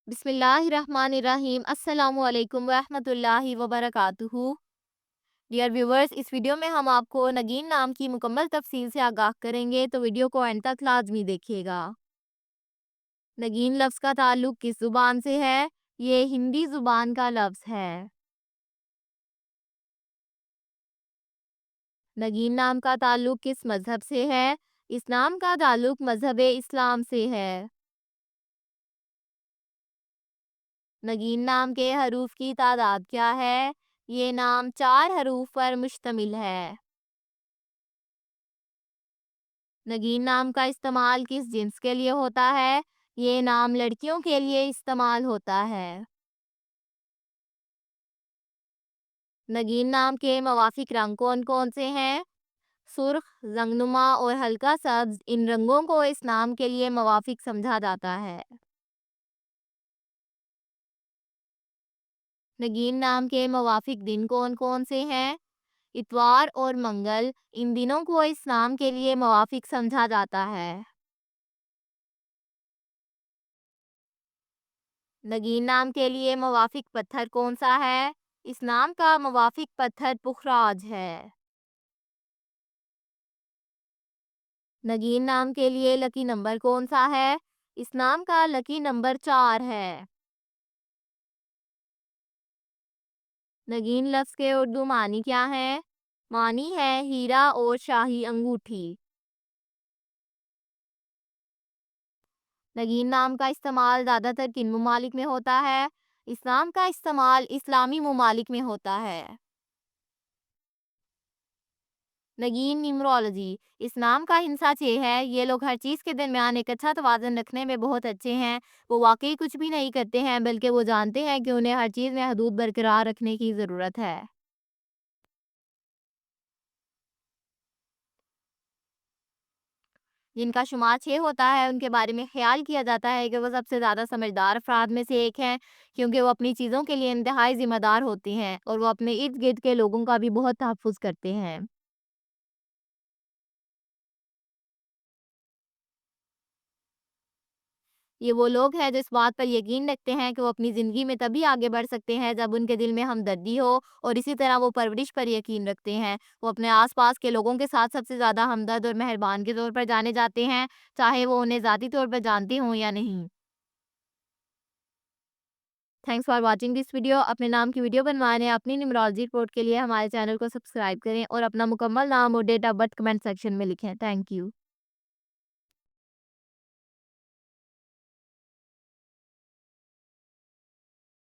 बिस्मिल्लाहिर्रहमानिर्रहीम अस्सलामु अलैकुम वरहमतुल्लाहि वबरकातुहू। डियर व्यूवर्स, इस वीडियो में हम आपको नगीन नाम की मुकम्मल तफसील से आगाह करेंगे, तो वीडियो को एंड तक लाजमी देखिएगा। नगीन लफ्ज़ का ताल्लुक किस ज़ुबान से है? ये हिंदी ज़ुबान का लफ्ज़ है। नगीन नाम का ताल्लुक किस मज़हब से है? इस नाम का ताल्लुक मज़हब इस्लाम से है। नगीन नाम के हरूफ की तादाद क्या है? ये नाम 4 हरूफ पर मुश्तमिल है। नगीन नाम का इस्तेमाल किस जिन्स के लिए होता है? ये नाम लड़कियों के लिए इस्तेमाल होता है। नगीन नाम के मवाफिक रंग कौन कौन से हैं? सुर्ख, रंगनुमा और हल्का सब्ज, इन रंगों को इस नाम के लिए मवाफिक समझा जाता है। नगीन नाम के मवाफिक दिन कौन कौन से हैं? इतवार और मंगल, इन दिनों को इस नाम के लिए मवाफिक समझा जाता है। नगीन नाम के लिए मवाफिक पत्थर कौन सा है? इस नाम का मवाफिक पत्थर पुखराज है। नगीन नाम के लिए लकी नंबर कौन सा है? इस नाम का लकी नंबर 4 है। नगीन लफ्ज़ के उर्दू मानी क्या है? मानी है हीरा और शाही अंगूठी। नगीन नाम का इस्तेमाल ज़्यादातर किन ममालिक में होता है? इस नाम का इस्तेमाल इस्लामी ममालिक में होता है। नगीन न्यूमरोलॉजी, इस नाम का हिंसा चे है। ये लोग हर चीज़ के दरमियान एक अच्छा तवाज़ुन रखने में बहुत अच्छे हैं। वो वाकई कुछ भी नहीं करते हैं, बल्कि वो जानते हैं कि उन्हें हर चीज़ में हदूद बरकरार रखने की ज़रूरत है। जिनका शुमार 6 होता है, उनके बारे में ख़्याल किया जाता है कि वो सबसे ज़्यादा समझदार अफ़राद में से एक हैं, क्योंकि वो अपनी चीज़ों के लिए इंतहाई ज़िम्मेदार होते हैं और वो अपने इर्द-गिर्द के लोगों का भी बहुत तहफ़्फ़ुज़ करते हैं। ये वो लोग हैं जो इस बात पर यकीन रखते हैं कि वो अपनी ज़िंदगी में तभी आगे बढ़ सकते हैं जब उनके दिल में हमदर्दी हो, और इसी तरह वो परवरिश पर यकीन रखते हैं। वो अपने आस-पास के लोगों के साथ सबसे ज़्यादा हमदर्द और मेहरबान के तौर पर जाने जाते हैं, चाहे वो उन्हें ज़ाती तौर पर जानते हों या नहीं। Thanks for watching this video. अपने नाम की वीडियो बनवाने अपनी न्यूमरोलॉजी रिपोर्ट के लिए हमारे चैनल को सब्सक्राइब करें और अपना मुकम्मल नाम और date of birth comment section में लिखें। Thank you.